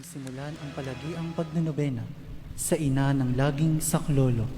nating simulan ang palagiang pagnanobena sa ina ng laging saklolo.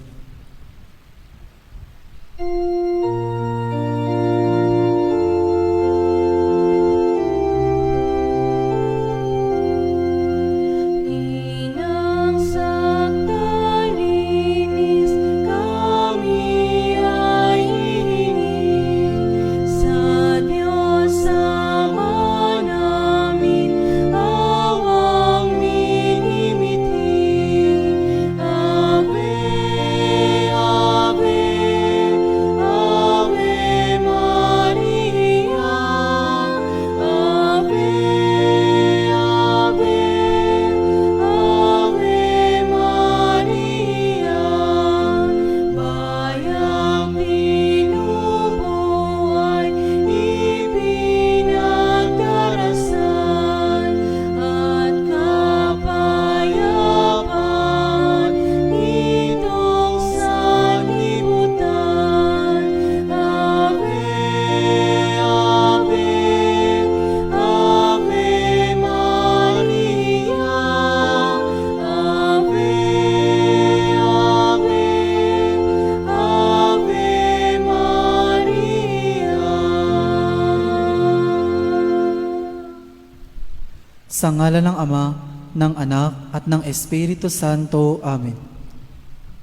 Sa ngalan ng Ama, ng Anak, at ng Espiritu Santo. Amen.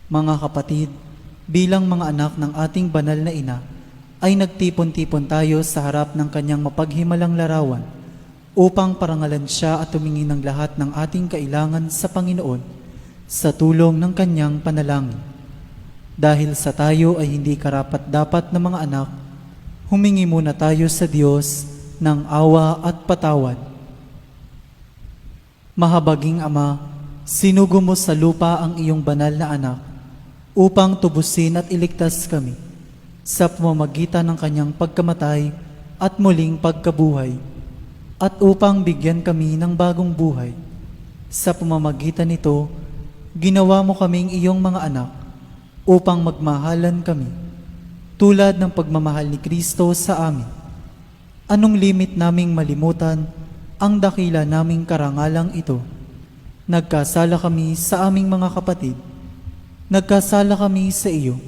Mga kapatid, bilang mga anak ng ating banal na ina, ay nagtipon-tipon tayo sa harap ng kanyang mapaghimalang larawan upang parangalan siya at tumingin ng lahat ng ating kailangan sa Panginoon sa tulong ng kanyang panalangin. Dahil sa tayo ay hindi karapat-dapat na mga anak, humingi muna tayo sa Diyos ng awa at patawad. Mahabaging Ama, sinugo mo sa lupa ang iyong banal na anak upang tubusin at iligtas kami sa pamamagitan ng kanyang pagkamatay at muling pagkabuhay, at upang bigyan kami ng bagong buhay. Sa pamamagitan nito, ginawa mo kaming iyong mga anak upang magmahalan kami tulad ng pagmamahal ni Kristo sa amin. Anong limit naming malimutan ang dakila naming karangalang ito? Nagkasala kami sa aming mga kapatid. Nagkasala kami sa iyo.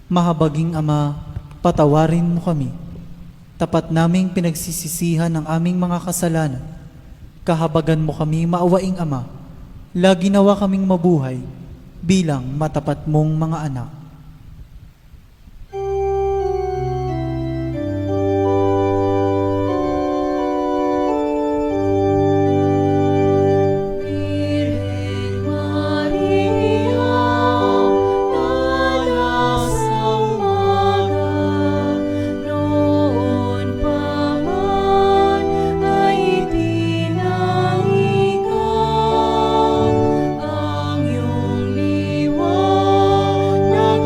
Mahabaging Ama, patawarin mo kami. Tapat naming pinagsisisihan ang aming mga kasalanan. Kahabagan mo kami, maawaing Ama. Lagi nawa kaming mabuhay bilang matapat mong mga anak. Ng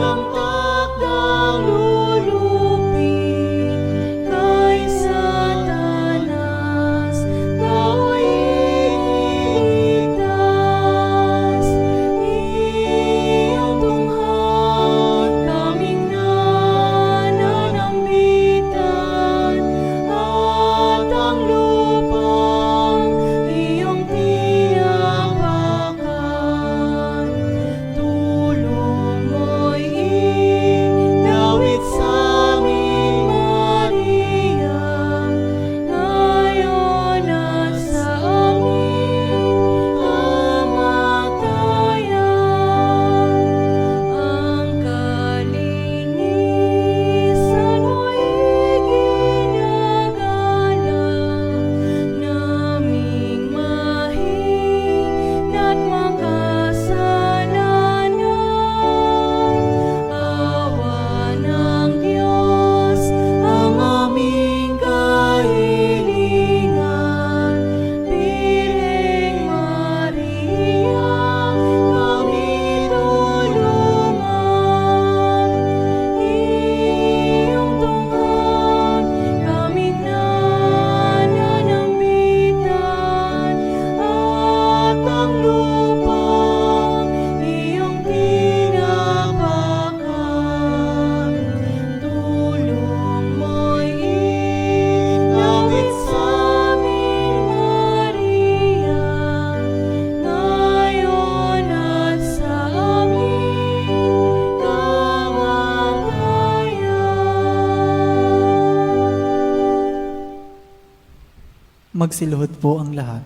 Magsiluhod po ang lahat.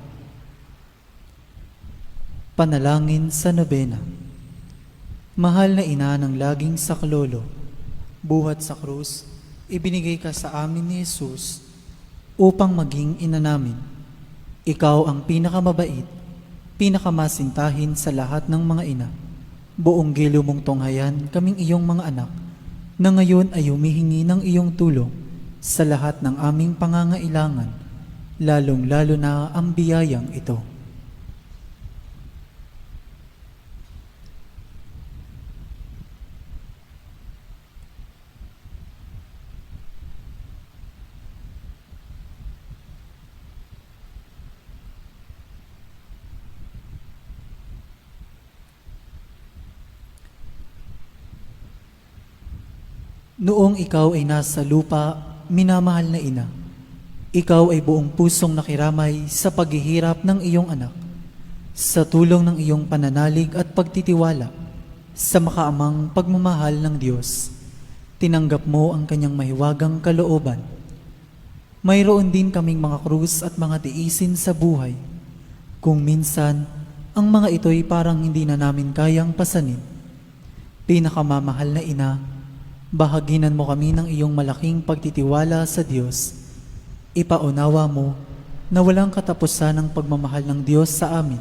Panalangin sa nobena. Mahal na ina ng laging saklolo, buhat sa krus, ibinigay ka sa amin ni Jesus upang maging ina namin. Ikaw ang pinakamabait, pinakamasintahin sa lahat ng mga ina. Buong gilo mong tunghayan kaming iyong mga anak, na ngayon ay humihingi ng iyong tulong sa lahat ng aming pangangailangan, lalong-lalo na ang biyayang ito. Noong ikaw ay nasa lupa, minamahal na ina, ikaw ay buong pusong nakiramay sa paghihirap ng iyong anak, sa tulong ng iyong pananalig at pagtitiwala sa makaamang pagmamahal ng Diyos. Tinanggap mo ang kanyang mahiwagang kalooban. Mayroon din kaming mga krus at mga tiisin sa buhay. Kung minsan, ang mga ito'y parang hindi na namin kayang pasanin. Pinakamamahal na ina, bahaginan mo kami ng iyong malaking pagtitiwala sa Diyos. Ipaunawa mo na walang katapusan ang pagmamahal ng Diyos sa amin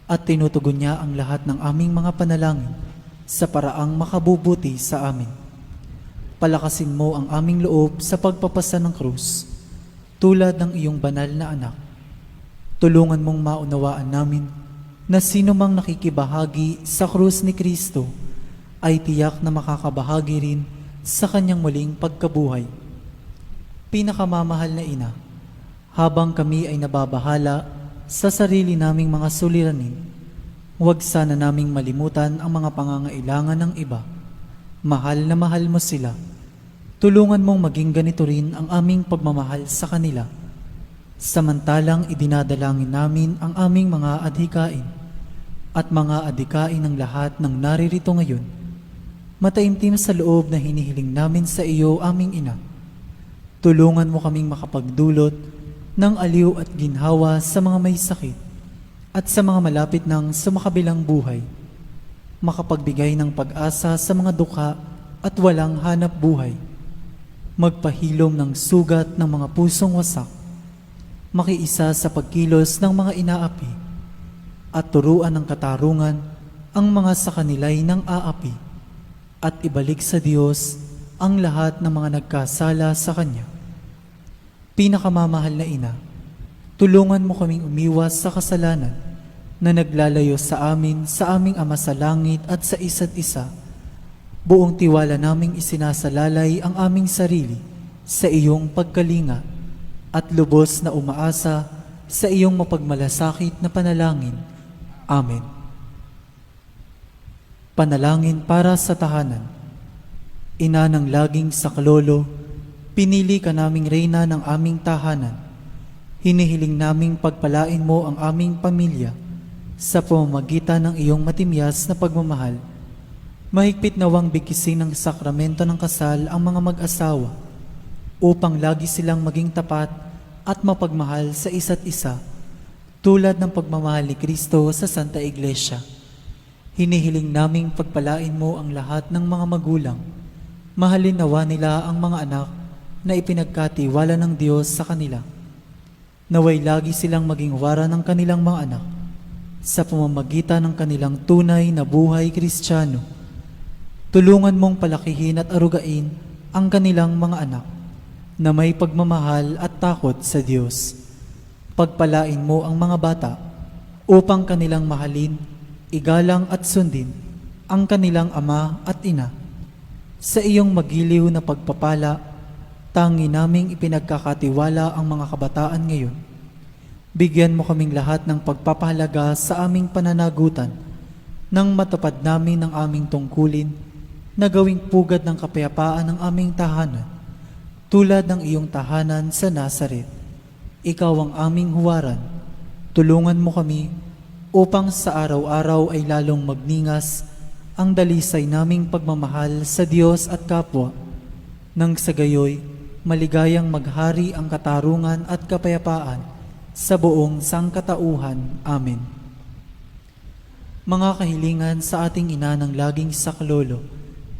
at tinutugon niya ang lahat ng aming mga panalangin sa paraang makabubuti sa amin. Palakasin mo ang aming loob sa pagpapasa ng krus, tulad ng iyong banal na anak. Tulungan mong maunawaan namin na sino mang nakikibahagi sa krus ni Kristo ay tiyak na makakabahagi rin sa kanyang muling pagkabuhay. Pinakamamahal na ina, habang kami ay nababahala sa sarili naming mga suliranin, huwag sana naming malimutan ang mga pangangailangan ng iba. Mahal na mahal mo sila. Tulungan mong maging ganito rin ang aming pagmamahal sa kanila. Samantalang idinadalangin namin ang aming mga adhikain at mga adhikain ng lahat ng naririto ngayon. Mataimtim sa loob na hinihiling namin sa iyo, aming ina. Tulungan mo kaming makapagdulot ng aliw at ginhawa sa mga may sakit at sa mga malapit ng sumakabilang buhay. Makapagbigay ng pag-asa sa mga dukha at walang hanap buhay. Magpahilom ng sugat ng mga pusong wasak. Makiisa sa pagkilos ng mga inaapi at turuan ng katarungan ang mga sa kanila'y nang aapi. At ibalik sa Diyos ang lahat ng mga nagkasala sa Kanya. Pinakamamahal na ina, tulungan mo kaming umiwas sa kasalanan na naglalayo sa amin, sa aming Ama sa langit at sa isa't isa. Buong tiwala naming isinasalalay ang aming sarili sa iyong pagkalinga at lubos na umaasa sa iyong mapagmalasakit na panalangin. Amen. Panalangin para sa tahanan. Ina ng laging saklolo, pinili ka naming reyna ng aming tahanan. Hinihiling naming pagpalain mo ang aming pamilya sa pamamagitan ng iyong matimyas na pagmamahal. Mahigpit nawang bigkisin ng sakramento ng kasal ang mga mag-asawa upang lagi silang maging tapat at mapagmahal sa isa't isa, tulad ng pagmamahal ni Kristo sa Santa Iglesia. Hinihiling naming pagpalain mo ang lahat ng mga magulang. Mahalin nawa nila ang mga anak na ipinagkatiwala ng Diyos sa kanila. Naway lagi silang maging wara ng kanilang mga anak sa pamamagitan ng kanilang tunay na buhay Kristiyano. Tulungan mong palakihin at arugain ang kanilang mga anak na may pagmamahal at takot sa Diyos. Pagpalain mo ang mga bata upang kanilang mahalin, igalang at sundin ang kanilang ama at ina. Sa iyong magiliw na pagpapala, tangi naming ipinagkakatiwala ang mga kabataan ngayon. Bigyan mo kaming lahat ng pagpapahalaga sa aming pananagutan nang matupad namin ang aming tungkulin na gawing pugad ng kapayapaan ng aming tahanan, tulad ng iyong tahanan sa Nazaret. Ikaw ang aming huwaran. Tulungan mo kami upang sa araw-araw ay lalong magningas ang dalisay naming pagmamahal sa Diyos at kapwa, nang sa gayoy maligayang maghari ang katarungan at kapayapaan sa buong sangkatauhan. Amen. Mga kahilingan sa ating ina ng laging saklolo,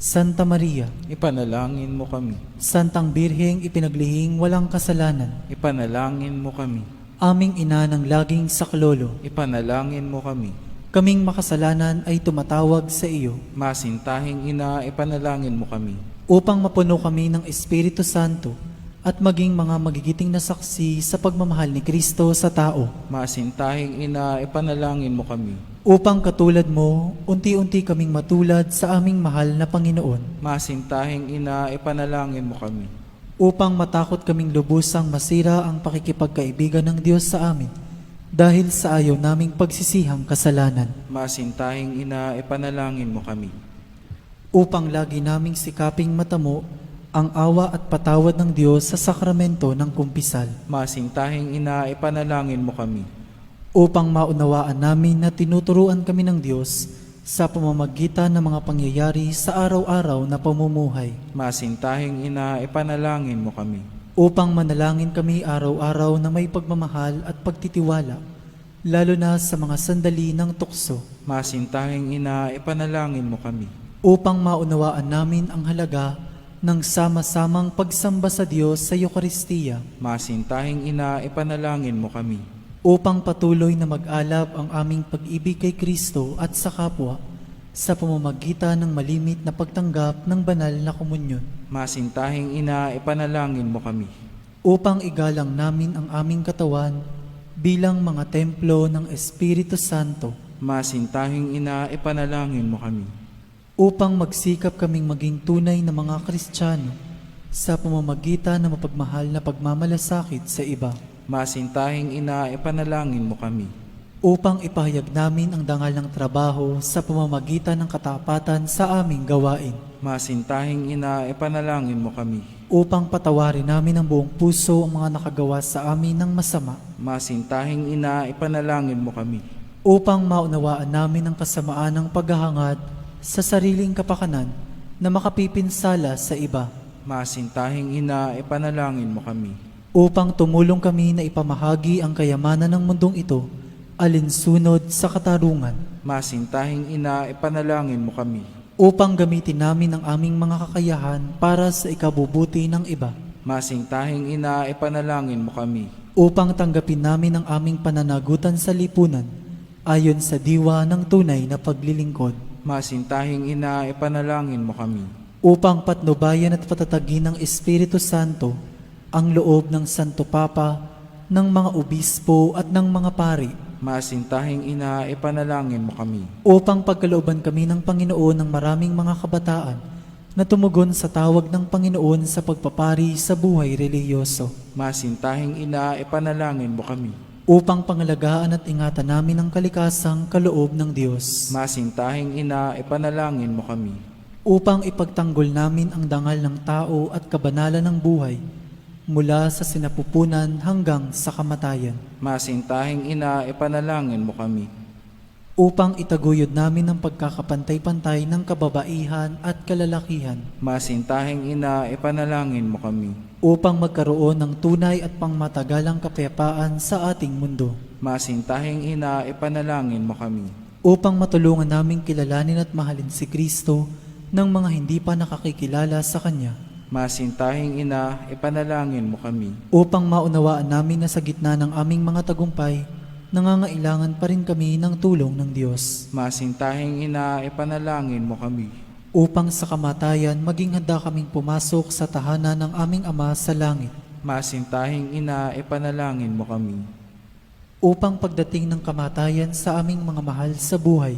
Santa Maria, Ipanalangin mo kami. Santang Birheng ipinaglihing walang kasalanan, Ipanalangin mo kami. aming ina ng laging saklolo, Ipanalangin mo kami. kaming makasalanan ay tumatawag sa iyo Masintahing ina, ipanalangin mo kami. upang mapuno kami ng Espiritu Santo at maging mga magigiting na saksi sa pagmamahal ni Kristo sa tao. Masintahing ina, ipanalangin mo kami. Upang katulad mo, unti-unti kaming matulad sa aming mahal na Panginoon. Masintahing ina, ipanalangin mo kami. Upang matakot kaming lubusang masira ang pakikipagkaibigan ng Diyos sa amin dahil sa ayaw naming pagsisihang kasalanan. Masintahing ina, ipanalangin mo kami. Upang lagi naming sikaping matamo ang awa at patawad ng Diyos sa sakramento ng kumpisal. Masintahing ina, ipanalangin mo kami. Upang maunawaan namin na tinuturuan kami ng Diyos sa pamamagitan ng mga pangyayari sa araw-araw na pamumuhay. Masintahing ina, ipanalangin mo kami. Upang manalangin kami araw-araw na may pagmamahal at pagtitiwala, lalo na sa mga sandali ng tukso. Masintahing ina, ipanalangin mo kami. Upang maunawaan namin ang halaga ng sama-samang pagsamba sa Diyos sa Eucharistia. Masintahing ina, ipanalangin mo kami. Upang patuloy na mag-alab ang aming pag-ibig kay Kristo at sa kapwa sa pamamagitan ng malimit na pagtanggap ng banal na komunyon. Masintahing ina, ipanalangin mo kami. Upang igalang namin ang aming katawan bilang mga templo ng Espiritu Santo. Masintahing ina, ipanalangin mo kami. Upang magsikap kaming maging tunay na mga Kristiyano sa pamamagitan ng mapagmahal na pagmamalasakit sa iba. Masintahing ina, ipanalangin mo kami. Upang ipahayag namin ang dangal ng trabaho sa pamamagitan ng katapatan sa aming gawain. Masintahing ina, ipanalangin mo kami. Upang patawarin namin ng buong puso ang mga nakagawa sa amin ng masama. Masintahing ina, ipanalangin mo kami. Upang maunawaan namin ang kasamaan ng paghahangad sa sariling kapakanan na makapipinsala sa iba. Masintahing ina, ipanalangin mo kami. Upang tumulong kami na ipamahagi ang kayamanan ng mundong ito alinsunod sa katarungan. Masintahing ina, ipanalangin mo kami. Upang gamitin namin ang aming mga kakayahan para sa ikabubuti ng iba. Masintahing ina, ipanalangin mo kami. Upang tanggapin namin ang aming pananagutan sa lipunan ayon sa diwa ng tunay na paglilingkod. Masintahing ina, ipanalangin mo kami. Upang patnubayan at patatagin ng Espiritu Santo ang loob ng Santo Papa, ng mga obispo at ng mga pari. Masintahing ina, ipanalangin mo kami. Upang pagkalooban kami ng Panginoon ng maraming mga kabataan na tumugon sa tawag ng Panginoon sa pagpapari sa buhay relihiyoso. Masintahing ina, ipanalangin mo kami. Upang pangalagaan at ingatan namin ang kalikasang kaloob ng Diyos. Masintahing ina, ipanalangin mo kami. Upang ipagtanggol namin ang dangal ng tao at kabanalan ng buhay mula sa sinapupunan hanggang sa kamatayan. Masintahing ina, ipanalangin mo kami. Upang itaguyod namin ang pagkakapantay-pantay ng kababaihan at kalalakihan. Masintahing ina, ipanalangin mo kami. Upang magkaroon ng tunay at pangmatagalang kapayapaan sa ating mundo. Masintahing ina, ipanalangin mo kami. Upang matulungan naming kilalanin at mahalin si Kristo ng mga hindi pa nakakikilala sa Kanya. Masintahing ina, ipanalangin mo kami. Upang maunawaan namin na sa gitna ng aming mga tagumpay, nangangailangan pa rin kami ng tulong ng Diyos. Masintahing ina, ipanalangin mo kami. Upang sa kamatayan, maging handa kaming pumasok sa tahanan ng aming Ama sa langit. Masintahing ina, ipanalangin mo kami. Upang pagdating ng kamatayan sa aming mga mahal sa buhay,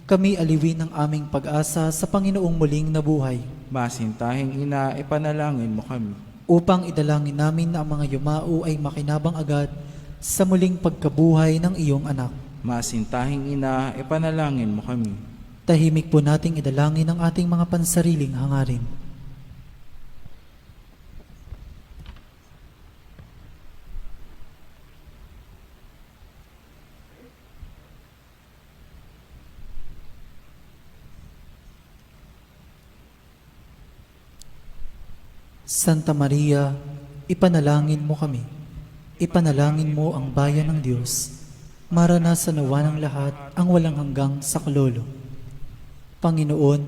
kami aliwin ng aming pag-asa sa Panginoong muling nabuhay. Masintahing ina, ipanalangin mo kami. Upang idalangin namin na ang mga yumao ay makinabang agad sa muling pagkabuhay ng iyong anak. Masintahing ina, ipanalangin mo kami. Tahimik po nating idalangin ang ating mga pansariling hangarin. Santa Maria, ipanalangin mo kami. Ipanalangin mo ang bayan ng Diyos. Maranasan nawa ng lahat ang walang hanggang saklolo. Panginoon,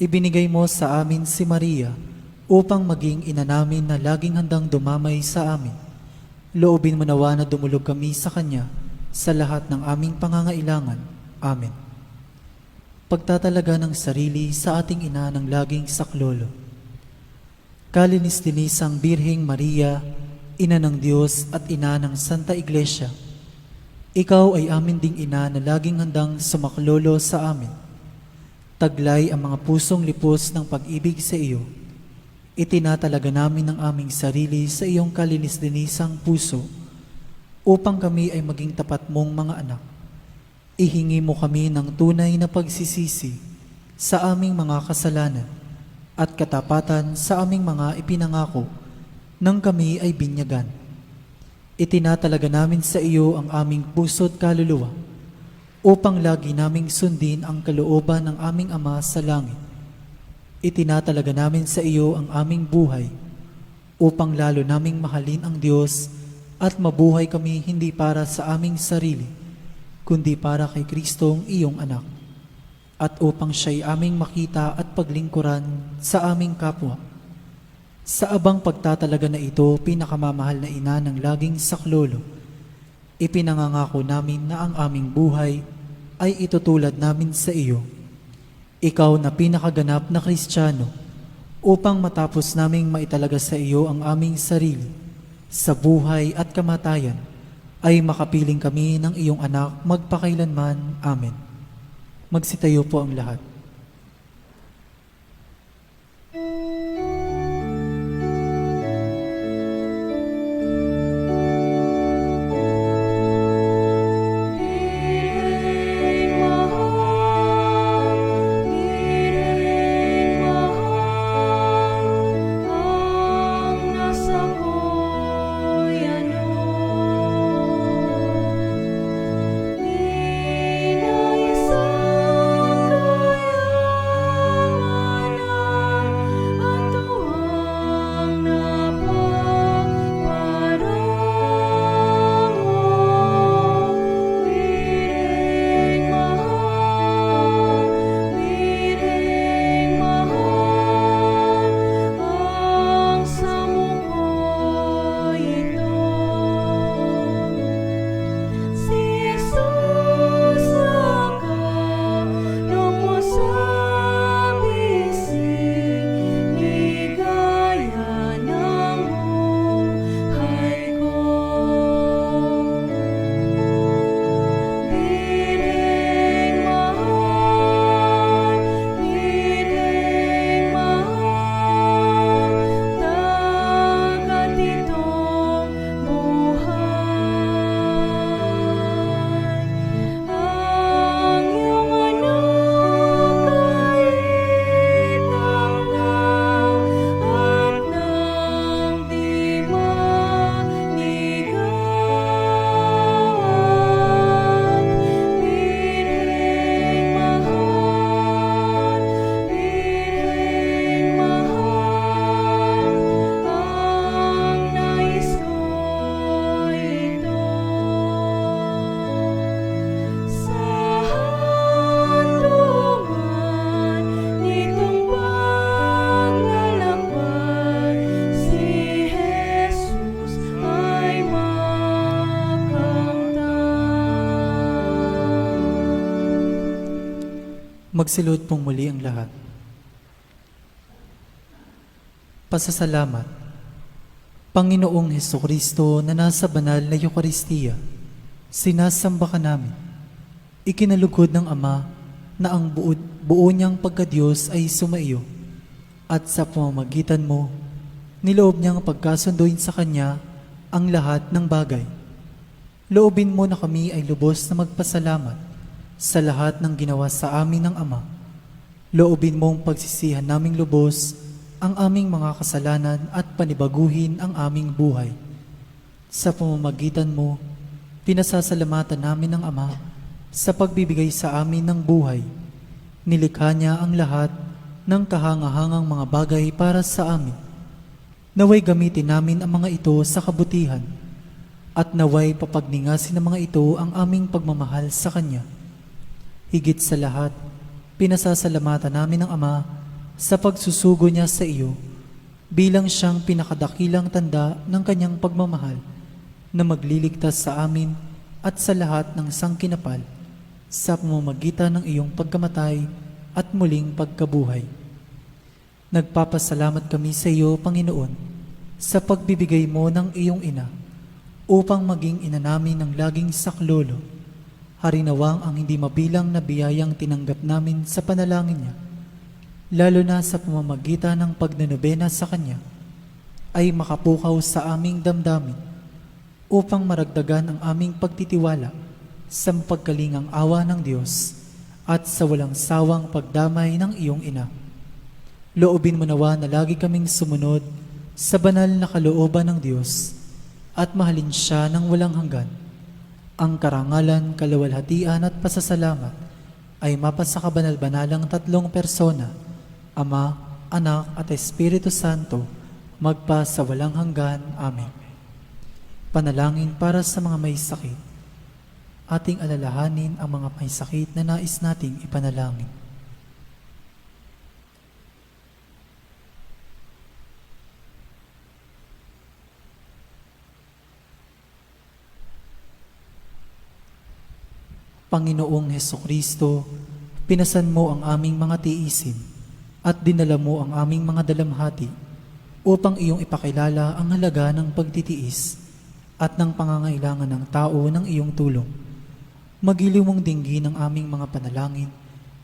ibinigay mo sa amin si Maria upang maging ina namin na laging handang dumamay sa amin. Loobin mo nawa na dumulog kami sa Kanya sa lahat ng aming pangangailangan. Amen. Pagtatalaga ng sarili sa ating ina ng laging saklolo. Kalinis-linisang Birheng Maria, Ina ng Diyos at Ina ng Santa Iglesia, Ikaw ay amin ding ina na laging handang sumaklolo sa amin. Taglay ang mga pusong lipos ng pag-ibig sa iyo. Itinatalaga namin ang aming sarili sa iyong kalinis-linisang puso upang kami ay maging tapat mong mga anak. Ihingi mo kami ng tunay na pagsisisi sa aming mga kasalanan at katapatan sa aming mga ipinangako nang kami ay binyagan. Itinatalaga namin sa iyo ang aming puso't kaluluwa upang lagi naming sundin ang kalooban ng aming Ama sa langit. Itinatalaga namin sa iyo ang aming buhay upang lalo naming mahalin ang Diyos at mabuhay kami hindi para sa aming sarili, kundi para kay Kristong iyong anak, at upang siya'y aming makita at paglingkuran sa aming kapwa. Sa abang pagtatalaga na ito, pinakamamahal na ina ng laging saklolo, ipinangangako namin na ang aming buhay ay itutulad namin sa iyo. Ikaw na pinakaganap na Kristiyano, upang matapos naming maitalaga sa iyo ang aming sarili, sa buhay at kamatayan, ay makapiling kami ng iyong anak magpakailanman. Amen. Magsitayo po ang lahat. Magsilod pong muli ang lahat. Pasasalamat. Panginoong Hesukristo na nasa banal na Eucharistia, sinasamba ka namin. Ikinalugod ng Ama na ang buo niyang pagkadiyos ay sumaiyo, at sa pamamagitan mo, niloob niyang pagkasunduin sa Kanya ang lahat ng bagay. Loobin mo na kami ay lubos na magpasalamat sa lahat ng ginawa sa amin ng Ama. Loobin mong pagsisihan naming lubos ang aming mga kasalanan at panibaguhin ang aming buhay. Sa pamamagitan mo, pinasasalamatan namin ng Ama sa pagbibigay sa amin ng buhay. Nilikha niya ang lahat ng kahangahangang mga bagay para sa amin. Naway gamitin namin ang mga ito sa kabutihan at naway papagningasin ng mga ito ang aming pagmamahal sa Kanya. Higit sa lahat, pinasasalamatan namin ang Ama sa pagsusugo niya sa iyo bilang siyang pinakadakilang tanda ng Kanyang pagmamahal na magliligtas sa amin at sa lahat ng sangkinapal sa pamamagitan ng iyong pagkamatay at muling pagkabuhay. Nagpapasalamat kami sa iyo, Panginoon, sa pagbibigay mo ng iyong ina upang maging ina namin ng laging saklolo. Harinawang ang hindi mabilang na biyayang tinanggap namin sa panalangin niya, lalo na sa pamamagitan ng pagnanobena sa Kanya, ay makapukaw sa aming damdamin upang maragdagan ang aming pagtitiwala sa mapagkalingang awa ng Diyos at sa walang sawang pagdamay ng iyong ina. Loobin mo nawa na lagi kaming sumunod sa banal na kalooban ng Diyos at mahalin siya ng walang hanggan. Ang karangalan, kaluwalhatian at pasasalamat ay mapasa kabanal-banalang tatlong persona, Ama, Anak at Espiritu Santo, magpa sa walang hanggan. Amen. Panalangin para sa mga may sakit. Ating alalahanin ang mga may sakit na nais nating ipanalangin. Panginoong Hesukristo, pinasan mo ang aming mga tiisin at dinala mo ang aming mga dalamhati upang iyong ipakilala ang halaga ng pagtitiis at ng pangangailangan ng tao ng iyong tulong. Magiliw mong dinggin ang aming mga panalangin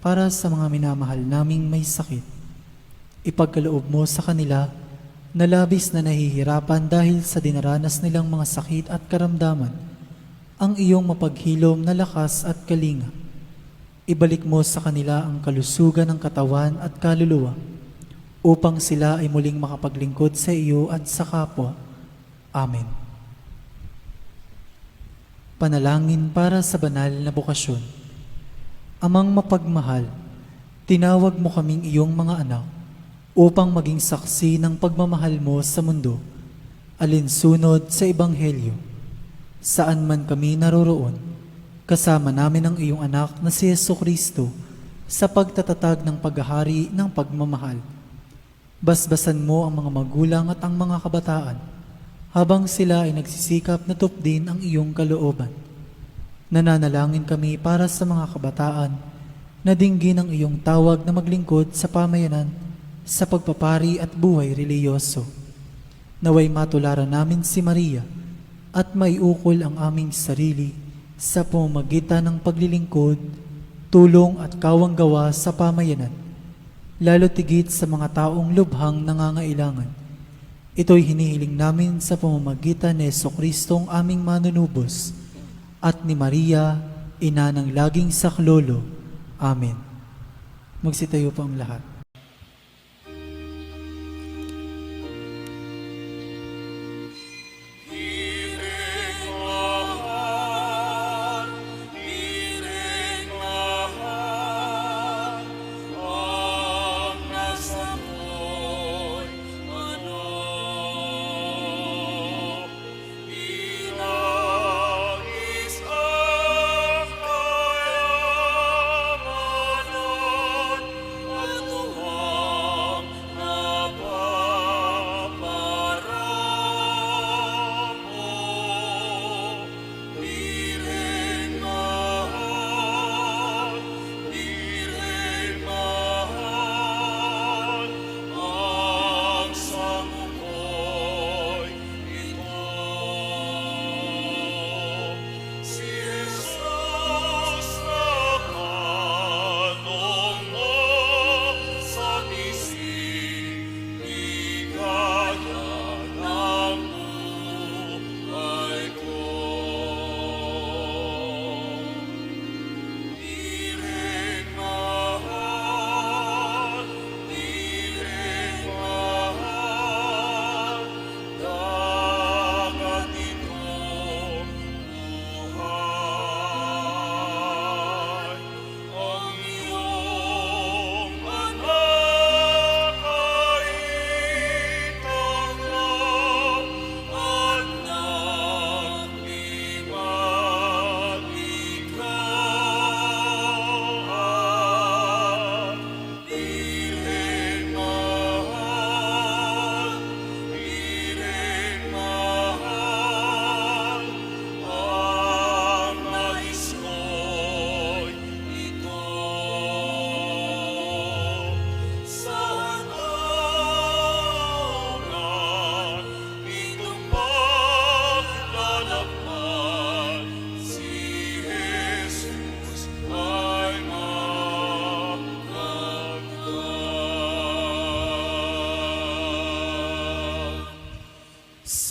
para sa mga minamahal naming may sakit. Ipagkaloob mo sa kanila na labis na nahihirapan dahil sa dinaranas nilang mga sakit at karamdaman ang iyong mapaghilom na lakas at kalinga. Ibalik mo sa kanila ang kalusugan ng katawan at kaluluwa upang sila ay muling makapaglingkod sa iyo at sa kapwa. Amen. Panalangin para sa banal na bokasyon. Amang mapagmahal, tinawag mo kaming iyong mga anak upang maging saksi ng pagmamahal mo sa mundo, alinsunod sa Ebanghelyo. Saan man kami naroroon, kasama namin ang iyong anak na si Jesucristo sa pagtatatag ng paghahari ng pagmamahal. Basbasan mo ang mga magulang at ang mga kabataan habang sila ay nagsisikap na tupdin ang iyong kalooban. Nananalangin kami para sa mga kabataan na dinggin ang iyong tawag na maglingkod sa pamayanan sa pagpapari at buhay reliyoso. Naway matularan namin si Maria at maiukol ang aming sarili sa pamamagitan ng paglilingkod, tulong at kawanggawa sa pamayanan, lalo tigit sa mga taong lubhang nangangailangan. Ito'y hinihiling namin sa pamamagitan ni Jesucristong aming manunubos at ni Maria, ina ng laging saklolo. Amen. Magsitayo po ang lahat. At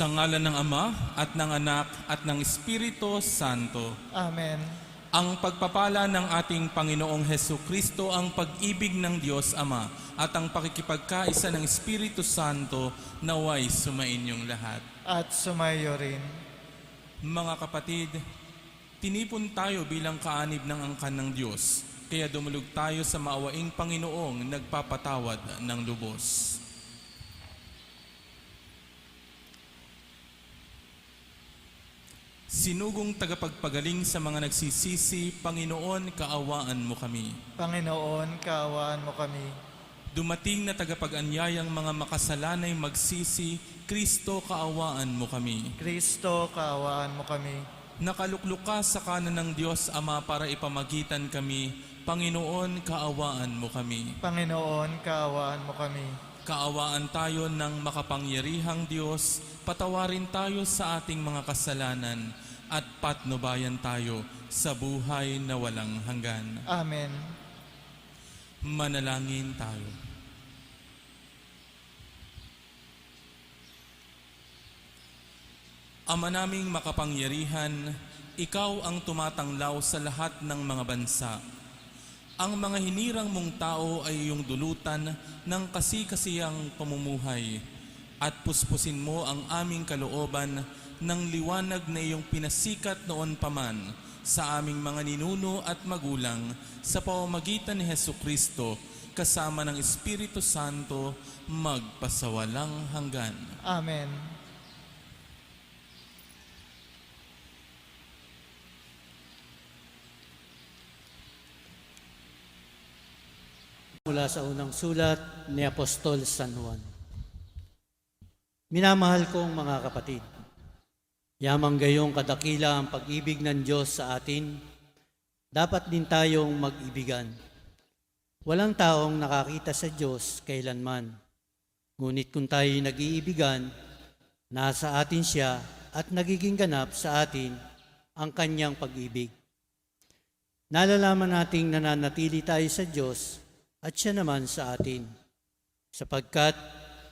Sa ngalan ng Ama at ng Anak at ng Espiritu Santo. Amen. Ang pagpapala ng ating Panginoong Hesukristo, ang pag-ibig ng Diyos Ama at ang pakikipagkaisa ng Espiritu Santo naway sumainyong lahat. At sumayo rin. Mga kapatid, tinipon tayo bilang kaanib ng angkan ng Diyos, kaya dumulog tayo sa maawaing Panginoong nagpapatawad ng lubos. Sinugong tagapagpagaling sa mga nagsisisi, Panginoon, kaawaan mo kami. Panginoon, kaawaan mo kami. Dumating na tagapag-anyayang mga makasalanay magsisi, Kristo, kaawaan mo kami. Kristo, kaawaan mo kami. Nakaluklok ka sa kanan ng Diyos Ama para ipamagitan kami, Panginoon, kaawaan mo kami. Panginoon, kaawaan mo kami. Kaawaan tayo ng makapangyarihang Diyos, patawarin tayo sa ating mga kasalanan at patnubayan tayo sa buhay na walang hanggan. Amen. Manalangin tayo. Ama naming makapangyarihan, ikaw ang tumatanglaw sa lahat ng mga bansa. Ang mga hinirang mong tao ay iyong dulutan ng kasi-kasiyang pamumuhay at puspusin mo ang aming kalooban ng liwanag na iyong pinasikat noon paman sa aming mga ninuno at magulang sa pamamagitan ni Hesukristo kasama ng Espiritu Santo magpasawalang hanggan. Amen. Mula sa unang sulat ni Apostol San Juan. Minamahal kong mga kapatid, yamang gayong kadakila ang pag-ibig ng Diyos sa atin, dapat din tayong mag-ibigan. Walang taong nakakita sa Diyos kailanman, ngunit kung tayo'y nag-iibigan, nasa atin siya at nagiging ganap sa atin ang kanyang pag-ibig. Nalalaman nating nananatili tayo sa Diyos at siya naman sa atin, sapagkat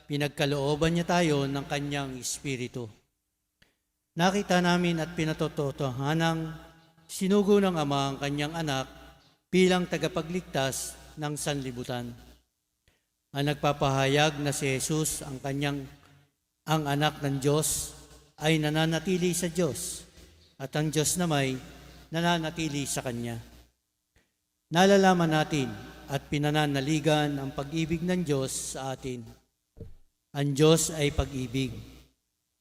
pinagkalooban niya tayo ng kanyang Espiritu. Nakita namin at pinatototohanang sinugo ng Ama ang kanyang anak bilang tagapagligtas ng sanlibutan. Ang nagpapahayag na si Jesus ang anak ng Diyos ay nananatili sa Diyos at ang Diyos namay nananatili sa Kanya. Nalalaman natin at pinananaligan ang pag-ibig ng Diyos sa atin. Ang Diyos ay pag-ibig.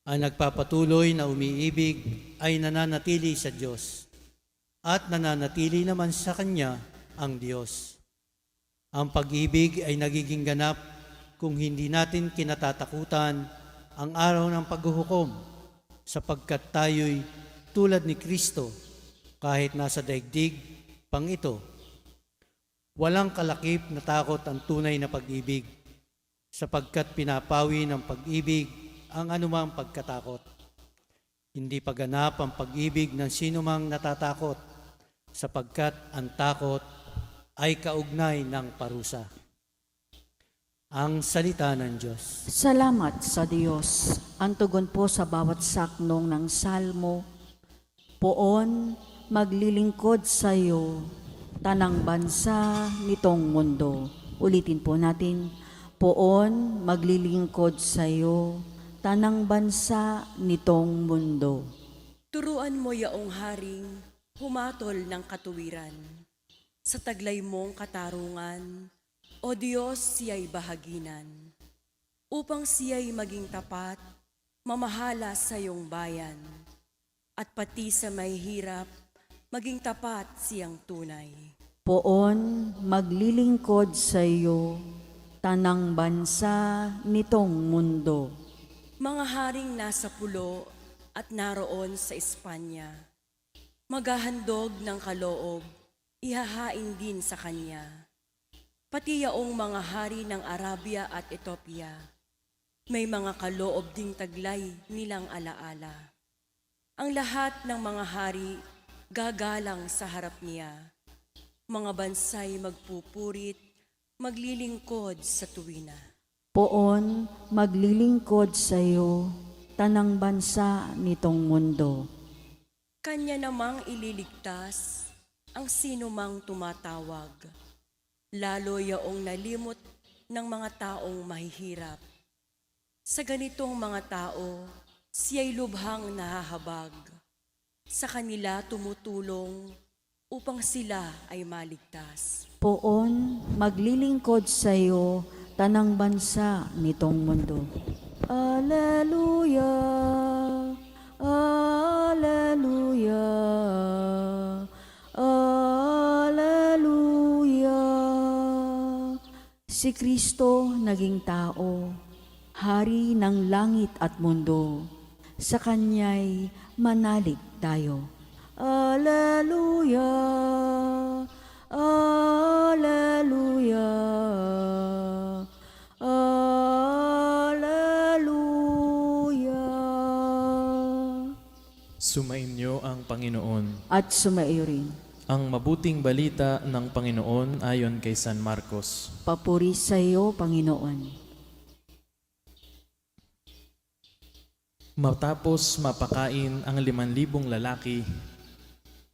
Ang nagpapatuloy na umiibig ay nananatili sa Diyos at nananatili naman sa Kanya ang Diyos. Ang pag-ibig ay nagiging ganap kung hindi natin kinatatakutan ang araw ng paghuhukom sapagkat tayo'y tulad ni Kristo kahit nasa daigdig pang ito. Walang kalakip na takot ang tunay na pag-ibig, sapagkat pinapawi ng pag-ibig ang anumang pagkatakot. Hindi paganap ang pag-ibig ng sinumang natatakot, sapagkat ang takot ay kaugnay ng parusa. Ang salita ng Diyos. Salamat sa Diyos. Ang tugon po sa bawat saknong ng salmo, poon maglilingkod sa iyo, tanang bansa nitong mundo. Ulitin po natin, poon maglilingkod sa iyo, tanang bansa nitong mundo. Turuan mo yaong haring humatol ng katuwiran. Sa taglay mong katarungan, O Diyos, siya'y bahaginan. Upang siya'y maging tapat, mamahala sa iyong bayan. At pati sa may hirap, maging tapat siyang tunay. Poon maglilingkod sa iyo, tanang bansa nitong mundo. Mga haring nasa pulo at naroon sa Espanya, maghahandog ng kaloob, ihahain din sa kanya. Pati yaong mga hari ng Arabia at Ethiopia, may mga kaloob ding taglay nilang alaala. Ang lahat ng mga hari gagalang sa harap niya. Mga bansay magpupurit, maglilingkod sa tuwina. Poon maglilingkod sa iyo, tanang bansa nitong mundo. Kanya namang ililigtas ang sino mang tumatawag, lalo yaong nalimot ng mga taong mahihirap. Sa ganitong mga tao, siya'y lubhang nahahabag. Sa kanila tumutulong upang sila ay maligtas. Poon, maglilingkod sa iyo, tanang bansa nitong mundo. Alleluia, Alleluia, Alleluia. Si Kristo naging tao, hari ng langit at mundo. Sa Kanya'y manalig tayo. Alleluia, Alleluia, Alleluia. Sumainyo ang Panginoon. At sumaiyo rin. Ang mabuting balita ng Panginoon ayon kay San Marcos. Papuri sa iyo, Panginoon. Matapos mapakain ang 5,000 lalaki,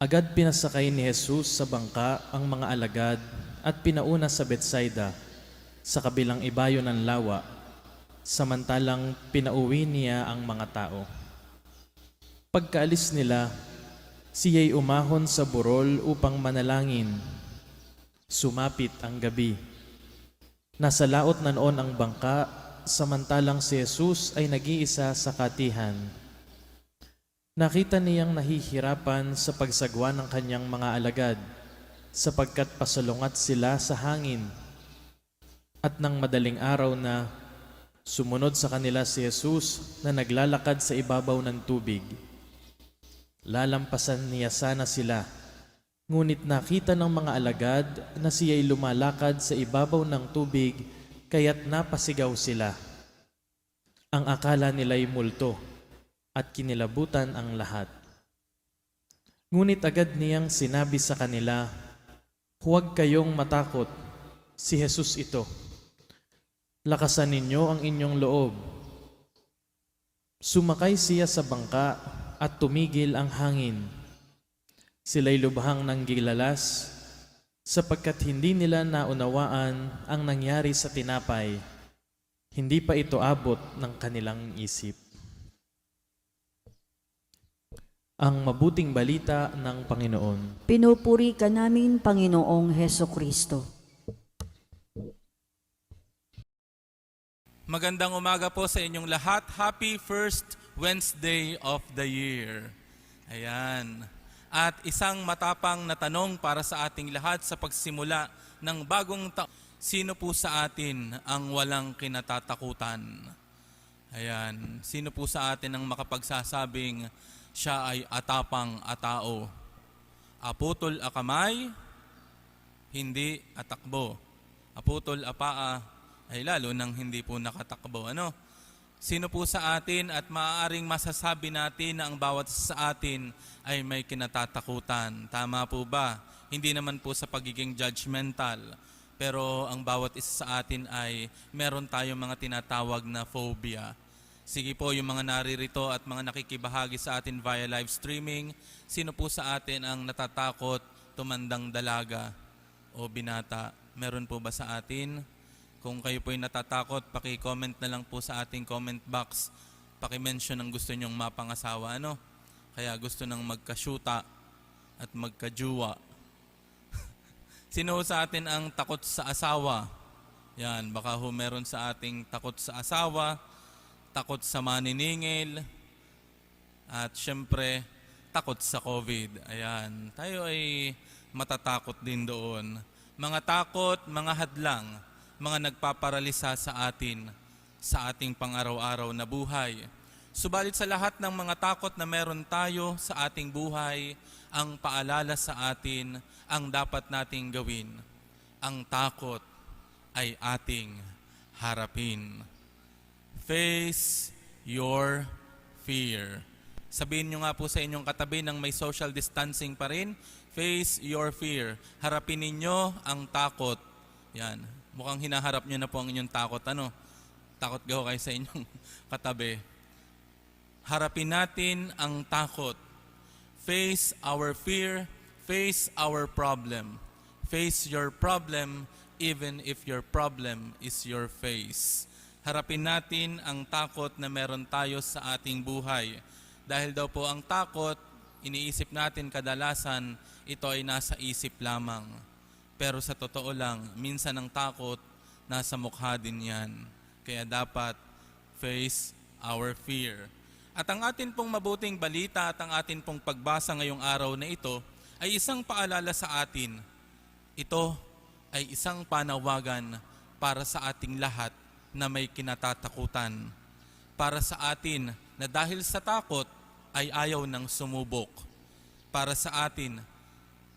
agad pinasakay ni Jesus sa bangka ang mga alagad at pinauna sa Betsaida, sa kabilang ibayo ng lawa, samantalang pinauwi niya ang mga tao. Pagkaalis nila, siya'y umahon sa burol upang manalangin. Sumapit ang gabi. Nasa laot na noon ang bangka, samantalang si Jesus ay nag-iisa sa katihan. Nakita niyang nahihirapan sa pagsagwa ng kanyang mga alagad, sapagkat pasalungat sila sa hangin. At nang madaling araw na, sumunod sa kanila si Jesus na naglalakad sa ibabaw ng tubig. Lalampasan niya sana sila, ngunit nakita ng mga alagad na siya'y lumalakad sa ibabaw ng tubig, kaya't napasigaw sila. Ang akala nila'y multo at kinilabutan ang lahat. Ngunit agad niyang sinabi sa kanila, "Huwag kayong matakot, si Jesus ito. Lakasan ninyo ang inyong loob." Sumakay siya sa bangka at tumigil ang hangin. Sila'y lubhang nanggilalas, sapagkat hindi nila naunawaan ang nangyari sa tinapay. Hindi pa ito abot ng kanilang isip. Ang mabuting balita ng Panginoon. Pinupuri ka namin, Panginoong Heso Kristo. Magandang umaga po sa inyong lahat. Happy first Wednesday of the year. Ayan. At isang matapang na tanong para sa ating lahat sa pagsimula ng bagong taon. Sino po sa atin ang walang kinatatakutan? Ayan. Sino po sa atin ang makapagsasabing siya ay atapang atao? Aputol a kamay, hindi atakbo. Aputol a paa, ay lalo nang hindi po nakatakbo. Ano? Sino po sa atin at maaaring masasabi natin na ang bawat sa atin ay may kinatatakutan? Tama po ba? Hindi naman po sa pagiging judgmental. Pero ang bawat isa sa atin ay meron tayong mga tinatawag na phobia. Sige po, yung mga naririto at mga nakikibahagi sa atin via live streaming, sino po sa atin ang natatakot tumandang dalaga o binata? Meron po ba sa atin? Kung kayo po ay natatakot, paki-comment na lang po sa ating comment box. Paki-mention ang gusto nyong mapangasawa. Ano? Kaya gusto nang magkasyuta at magkajuwa. Sino sa atin ang takot sa asawa? Yan, baka ho meron sa ating takot sa asawa, takot sa maniningil, at syempre, takot sa COVID. Ayan, tayo ay matatakot din doon. Mga takot, mga hadlang, mga nagpaparalisa sa atin, sa ating pang-araw-araw na buhay. Subalit sa lahat ng mga takot na meron tayo sa ating buhay, ang paalala sa atin ang dapat nating gawin. Ang takot ay ating harapin. Face your fear. Sabihin nyo nga po sa inyong katabi ng may social distancing pa rin, face your fear. Harapin ninyo ang takot. Yan. Mukhang hinaharap nyo na po ang inyong takot. Ano? Takot gaw kayo sa inyong katabi. Harapin natin ang takot. Face our fear, face our problem. Face your problem even if your problem is your face. Harapin natin ang takot na meron tayo sa ating buhay. Dahil daw po ang takot, iniisip natin kadalasan, ito ay nasa isip lamang. Pero sa totoo lang, minsan ang takot, nasa mukha din yan. Kaya dapat face our fear. At ang atin pong mabuting balita at ang atin pong pagbasa ngayong araw na ito ay isang paalala sa atin. Ito ay isang panawagan para sa ating lahat na may kinatatakutan. Para sa atin na dahil sa takot ay ayaw ng sumubok. Para sa atin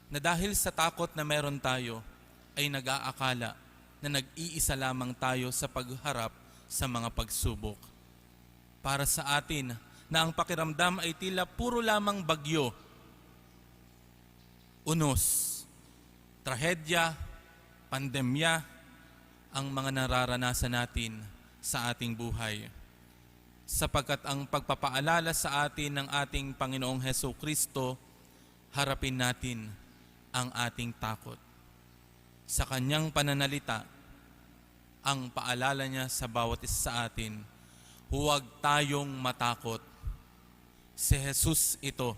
na dahil sa takot na meron tayo ay nag-aakala na nag-iisa lamang tayo sa pagharap sa mga pagsubok. Para sa atin na ang pakiramdam ay tila puro lamang bagyo, unos, trahedya, pandemya, ang mga nararanasan natin sa ating buhay. Sapagkat ang pagpapaalala sa atin ng ating Panginoong Hesukristo, harapin natin ang ating takot. Sa kanyang pananalita, ang paalala niya sa bawat isa sa atin, huwag tayong matakot. Si Jesus ito,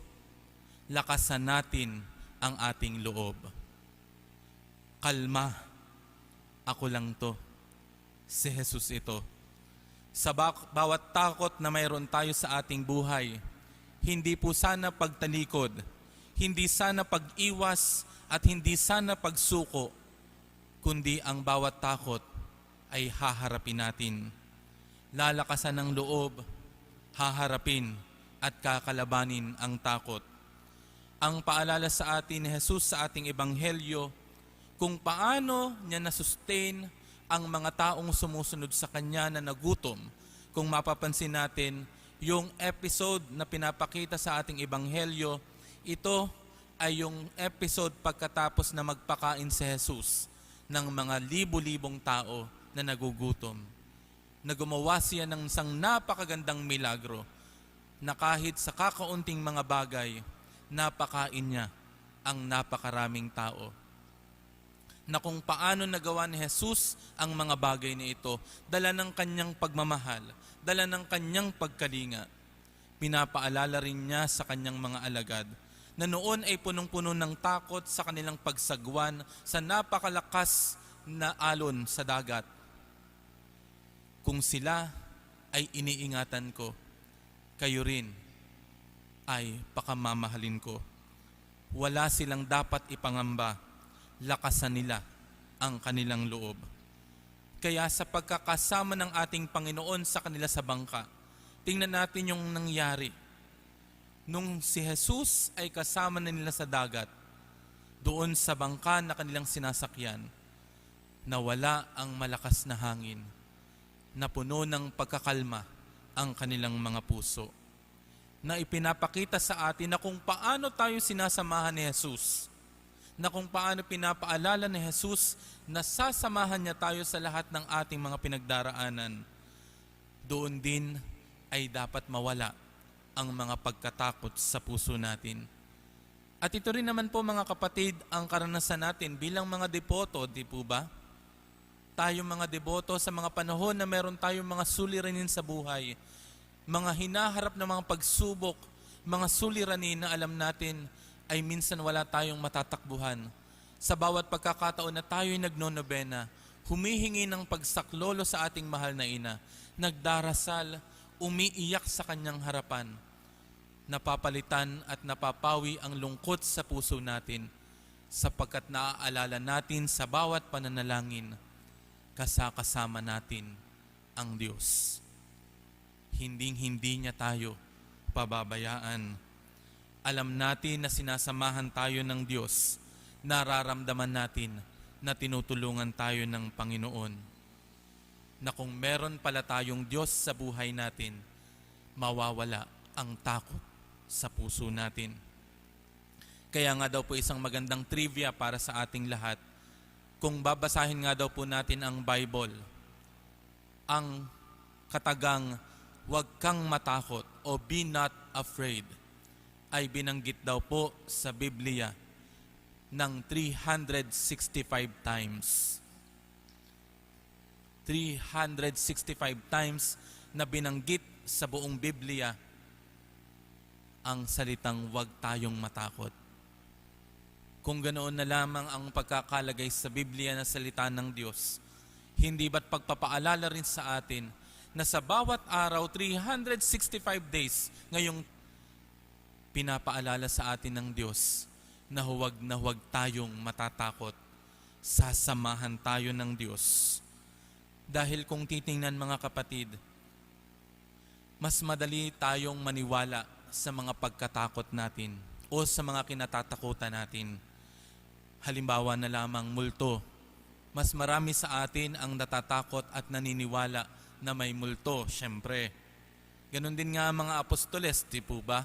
lakasan natin ang ating loob. Kalma, ako lang to. Si Jesus ito. Sa bawat takot na mayroon tayo sa ating buhay, hindi po sana pagtalikod, hindi sana pag-iwas at hindi sana pagsuko, kundi ang bawat takot ay haharapin natin. Lalakasan ng loob, haharapin at kakalabanin ang takot. Ang paalala sa atin ni Jesus sa ating ebanghelyo kung paano niya nasustain ang mga taong sumusunod sa kanya na nagutom. Kung mapapansin natin, yung episode na pinapakita sa ating ebanghelyo, ito ay yung episode pagkatapos na magpakain si Jesus ng mga libo-libong tao na nagugutom. Na gumawa siya ng isang napakagandang milagro na kahit sa kakaunting mga bagay, napakain niya ang napakaraming tao. Na kung paano nagawa ni Jesus ang mga bagay na ito, dala ng kanyang pagmamahal, dala ng kanyang pagkalinga. Pinapaalala rin niya sa kanyang mga alagad na noon ay punong-puno ng takot sa kanilang pagsagwan sa napakalakas na alon sa dagat. Kung sila ay iniingatan ko, kayo rin ay pakamamahalin ko. Wala silang dapat ipangamba, lakasan nila ang kanilang loob. Kaya sa pagkakasama ng ating Panginoon sa kanila sa bangka, tingnan natin yung nangyari. Nung si Jesus ay kasama na nila sa dagat, doon sa bangka na kanilang sinasakyan, nawala ang malakas na hangin, napuno ng pagkakalma ang kanilang mga puso. Na ipinapakita sa atin na kung paano tayo sinasamahan ni Jesus, na kung paano pinapaalala ni Jesus na sasamahan niya tayo sa lahat ng ating mga pinagdaraanan, doon din ay dapat mawala ang mga pagkatakot sa puso natin. At ito rin naman po mga kapatid ang karanasan natin bilang mga devoto, di po ba? Tayo mga deboto sa mga panahon na meron tayong mga suliranin sa buhay, mga hinaharap na mga pagsubok, mga suliranin na alam natin ay minsan wala tayong matatakbuhan. Sa bawat pagkakataon na tayo'y nagnonobena, humihingi ng pagsaklolo sa ating mahal na ina, nagdarasal, umiiyak sa kanyang harapan, napapalitan at napapawi ang lungkot sa puso natin sapagkat naaalala natin sa bawat pananalangin, kasama natin ang Diyos. Hinding-hindi niya tayo pababayaan. Alam natin na sinasamahan tayo ng Diyos. Nararamdaman natin na tinutulungan tayo ng Panginoon. Na kung meron pala tayong Diyos sa buhay natin, mawawala ang takot sa puso natin. Kaya nga daw po isang magandang trivia para sa ating lahat. Kung babasahin nga daw po natin ang Bible, ang katagang huwag kang matakot o be not afraid ay binanggit daw po sa Biblia ng 365 times. 365 times na binanggit sa buong Biblia ang salitang huwag tayong matakot. Kung ganoon na lamang ang pagkakalagay sa Biblia na salita ng Diyos, hindi ba't pagpapaalala rin sa atin na sa bawat araw, 365 days, ngayong pinapaalala sa atin ng Diyos na huwag tayong matatakot. Sasamahan tayo ng Diyos. Dahil kung titingnan mga kapatid, mas madali tayong maniwala sa mga pagkatakot natin o sa mga kinatatakutan natin. Halimbawa na lamang multo. Mas marami sa atin ang natatakot at naniniwala na may multo, syempre. Ganon din nga mga apostoles, di po ba?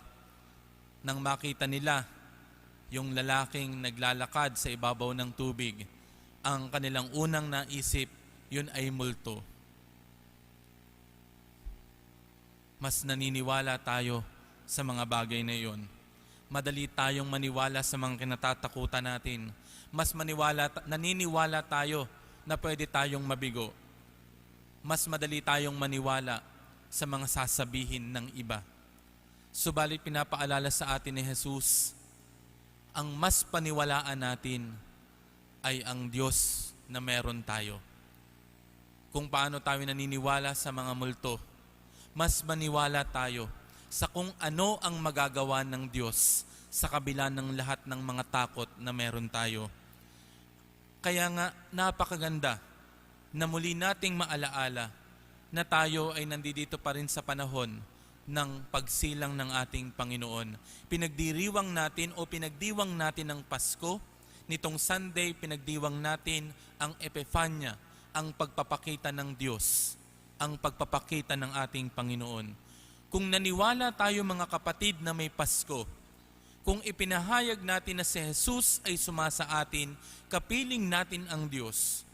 Nang makita nila yung lalaking naglalakad sa ibabaw ng tubig, ang kanilang unang naisip, yun ay multo. Mas naniniwala tayo sa mga bagay na yun. Madali tayong maniwala sa mga kinatatakutan natin. Mas naniniwala tayo na pwede tayong mabigo. Mas madali tayong maniwala sa mga sasabihin ng iba. Subalit pinapaalala sa atin ni Jesus, ang mas paniwalaan natin ay ang Diyos na meron tayo. Kung paano tayo naniniwala sa mga multo, mas maniwala tayo sa kung ano ang magagawa ng Diyos sa kabila ng lahat ng mga takot na meron tayo. Kaya nga napakaganda na muli nating maalaala na tayo ay nandito pa rin sa panahon ng pagsilang ng ating Panginoon. Pinagdiriwang natin o pinagdiwang natin ang Pasko. Nitong Sunday, pinagdiwang natin ang Epifanya, ang pagpapakita ng Diyos, ang pagpapakita ng ating Panginoon. Kung naniwala tayo mga kapatid na may Pasko, kung ipinahayag natin na si Jesus ay sumasa atin, kapiling natin ang Diyos.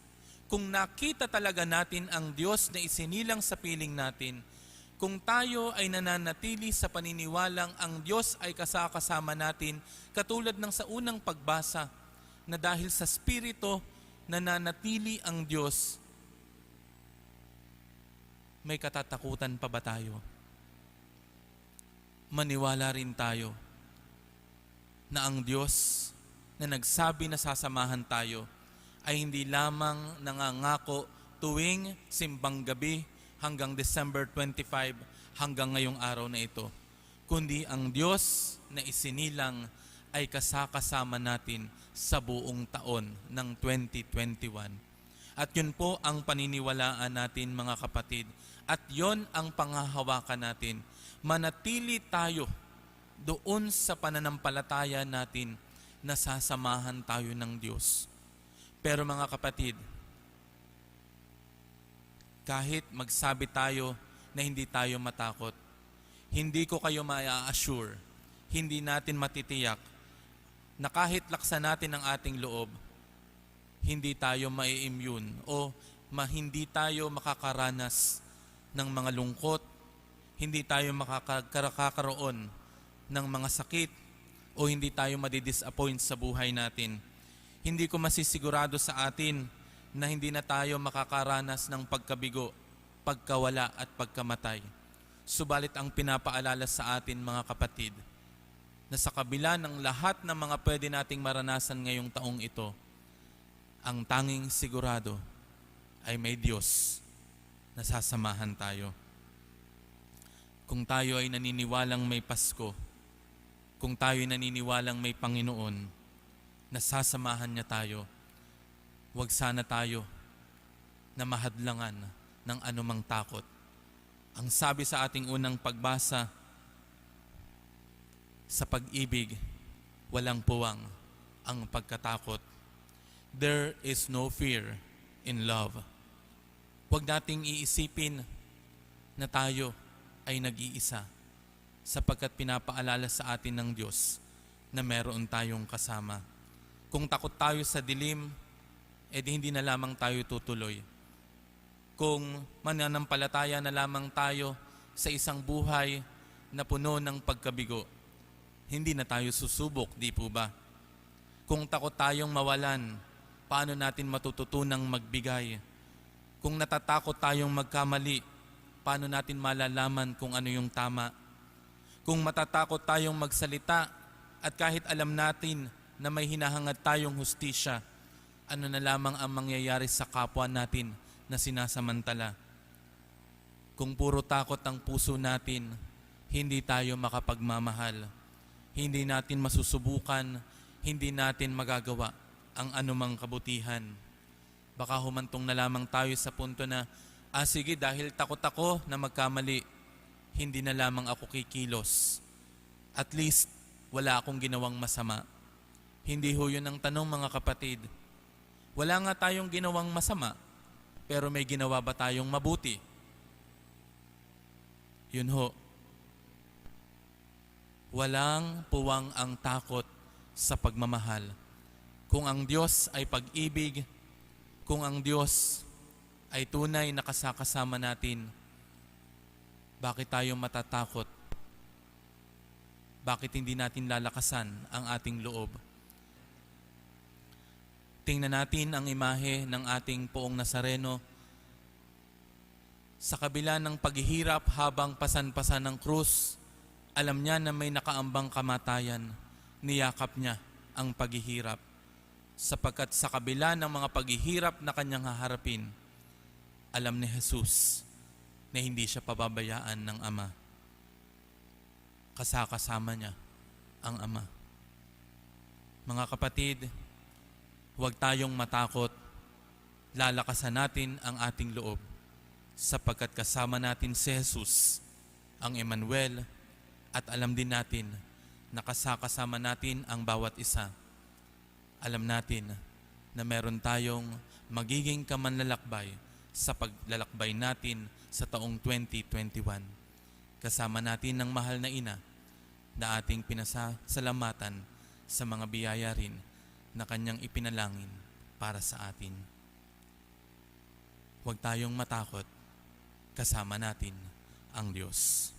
Kung nakita talaga natin ang Diyos na isinilang sa piling natin, kung tayo ay nananatili sa paniniwalang ang Diyos ay kasama natin, katulad ng sa unang pagbasa, na dahil sa Espiritu nananatili ang Diyos, may katatakutan pa ba tayo? Maniwala rin tayo na ang Diyos na nagsabi na sasamahan tayo ay hindi lamang nangangako tuwing simbang gabi hanggang December 25 hanggang ngayong araw na ito, kundi ang Diyos na isinilang ay kasama natin sa buong taon ng 2021. At yun po ang paniniwalaan natin mga kapatid. At yun ang panghahawakan natin. Manatili tayo doon sa pananampalataya natin na sasamahan tayo ng Diyos. Pero mga kapatid, kahit magsabi tayo na hindi tayo matakot, hindi ko kayo ma-assure, hindi natin matitiyak na kahit laksan natin ang ating loob, hindi tayo mai-immune o hindi tayo makakaranas ng mga lungkot, hindi tayo makakaroon ng mga sakit o hindi tayo madidisappoint sa buhay natin. Hindi ko masisigurado sa atin na hindi na tayo makakaranas ng pagkabigo, pagkawala at pagkamatay. Subalit ang pinapaalala sa atin mga kapatid, na sa kabila ng lahat ng mga pwede nating maranasan ngayong taong ito, ang tanging sigurado ay may Diyos na sasamahan tayo. Kung tayo ay naniniwalang may Pasko, kung tayo ay naniniwalang may Panginoon na sasamahan niya tayo, huwag sana tayo na mahadlangan ng anumang takot. Ang sabi sa ating unang pagbasa, sa pag-ibig, walang puwang ang pagkatakot. There is no fear in love. Huwag nating iisipin na tayo ay nag-iisa sapagkat pinapaalala sa atin ng Diyos na meron tayong kasama. Kung takot tayo sa dilim, edi hindi na lamang tayo tutuloy. Kung mananampalataya na lamang tayo sa isang buhay na puno ng pagkabigo. Hindi na tayo susubok, di po ba? Kung takot tayong mawalan, paano natin matututunang magbigay? Kung natatakot tayong magkamali, paano natin malalaman kung ano yung tama? Kung matatakot tayong magsalita at kahit alam natin na may hinahangad tayong hustisya, ano na lamang ang mangyayari sa kapwa natin na sinasamantala? Kung puro takot ang puso natin, hindi tayo makapagmamahal. Hindi natin masusubukan, hindi natin magagawa ang anumang kabutihan. Baka humantong na lamang tayo sa punto na, sige, dahil takot ako na magkamali, hindi na lamang ako kikilos. At least, wala akong ginawang masama. Hindi ho yun ang tanong, mga kapatid. Wala nga tayong ginawang masama, pero may ginawa ba tayong mabuti? Yun ho. Walang puwang ang takot sa pagmamahal. Kung ang Diyos ay pag-ibig, kung ang Diyos ay tunay na kasakasama natin, bakit tayo matatakot? Bakit hindi natin lalakasan ang ating loob? Tingnan natin ang imahe ng ating Poong Nazareno. Sa kabila ng paghihirap habang pasan-pasan ng krus, alam niya na may nakaambang kamatayan, niyakap niya ang paghihirap. Sapagkat sa kabila ng mga paghihirap na kanyang haharapin, alam ni Jesus na hindi siya pababayaan ng Ama. Kasakasama niya ang Ama. Mga kapatid, huwag tayong matakot. Lalakasan natin ang ating loob sapagkat kasama natin si Jesus, ang Emmanuel, at alam din natin na kasakasama natin ang bawat isa. Alam natin na meron tayong magiging kamanlalakbay sa paglalakbay natin sa taong 2021. Kasama natin ng mahal na ina na ating pinasasalamatan sa mga biyaya rin na kanyang ipinalangin para sa atin. Huwag tayong matakot, kasama natin ang Diyos.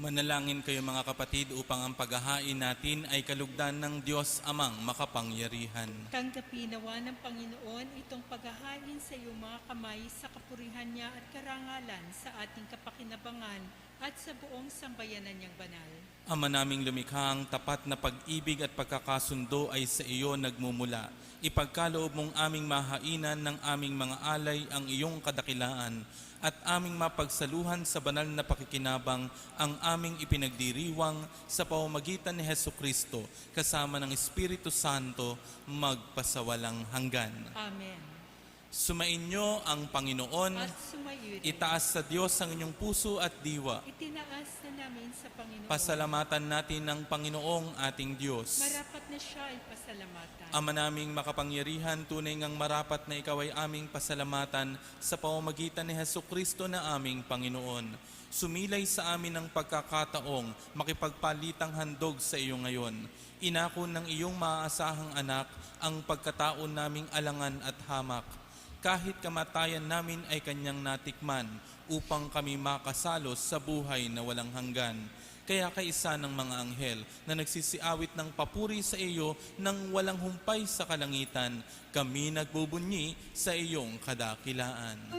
Manalangin kayo mga kapatid upang ang paghahain natin ay kalugdan ng Diyos Amang makapangyarihan. Tanggapin nawa ng Panginoon itong paghahain sa iyong mga kamay sa kapurihan niya at karangalan sa ating kapakinabangan at sa buong sambayanan niyang banal. Ama naming lumikha, ang tapat na pag-ibig at pagkakasundo ay sa iyo nagmumula. Ipagkaloob mong aming mahainan ng aming mga alay ang iyong kadakilaan at aming mapagsaluhan sa banal na pakikinabang ang aming ipinagdiriwang sa pamamagitan ni Hesukristo kasama ng Espiritu Santo magpasawalang hanggan. Amen. Sumainyo ang Panginoon. at sumayo rin. Itaas sa Diyos ang inyong puso at diwa. Itinaas na namin sa Panginoon. Pasalamatan natin ang Panginoong ating Diyos. Marapat na siya ay pasalamatan. Ama naming makapangyarihan, tunay ngang marapat na ikaw ay aming pasalamatan sa pamamagitan ni Hesukristo na aming Panginoon. Sumilay sa amin ang pagkakataong makipagpalitang handog sa iyo ngayon. Inako ng iyong maaasahang anak ang pagkataon naming alangan at hamak. Kahit kamatayan namin ay kanyang natikman upang kami makasalos sa buhay na walang hanggan. Kaya kaisa ng mga anghel na nagsisiawit ng papuri sa iyo nang walang humpay sa kalangitan, kami nagbubunyi sa iyong kadakilaan.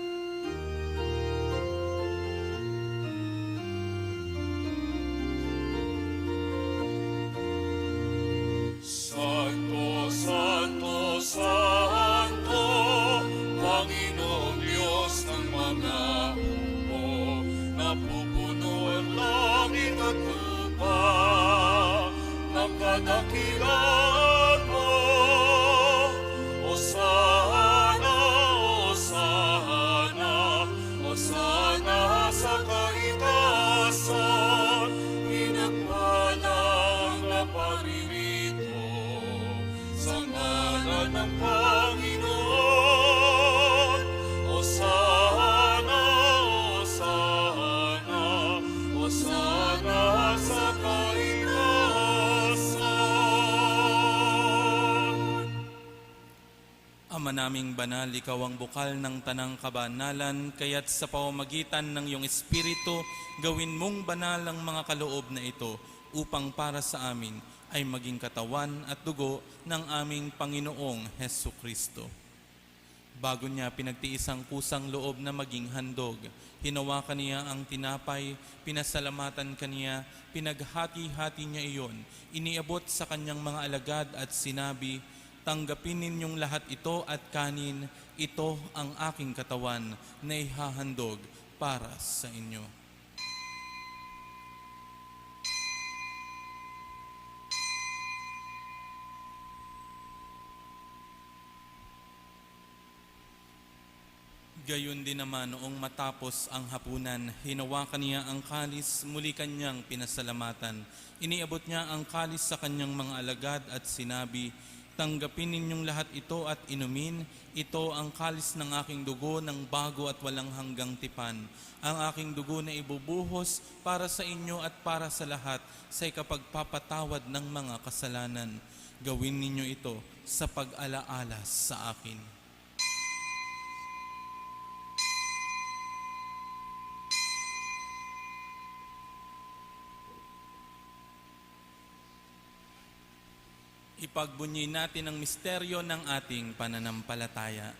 Santo, Santo, Santo, Panginoon Diyos ng mga hukbo, napupuno ang langit at lupa, ng kadakilaan mo. Hosana, Hosana, Hosana sa kaitaasan, pinagpalang na paririto sa ngalan ng Panginoon. Hosana, Hosana, Hosana sa kaitaasan. Ama naming banal, ikaw ang bukal ng tanang kabanalan, kaya't sa pamamagitan ng iyong Espiritu, gawin mong banal ang mga kaloob na ito upang para sa amin ay maging katawan at dugo ng aming Panginoong Hesukristo. Bago niya pinagtiis ang kusang loob na maging handog, hinawakan niya ang tinapay, pinasalamatan kaniya, pinaghati-hati niya iyon, iniabot sa kanyang mga alagad at sinabi, "Tanggapin ninyong lahat ito at kanin, ito ang aking katawan na ihahandog para sa inyo." Gayon din naman noong matapos ang hapunan, hinawakan niya ang kalis, muli kanyang pinasalamatan. Iniabot niya ang kalis sa kanyang mga alagad at sinabi, "Tanggapin ninyong lahat ito at inumin, ito ang kalis ng aking dugo ng bago at walang hanggang tipan. Ang aking dugo na ibubuhos para sa inyo at para sa lahat sa ikapagpapatawad ng mga kasalanan. Gawin ninyo ito sa pag-alaala sa akin." Ipagbunyi natin ang misteryo ng ating pananampalataya.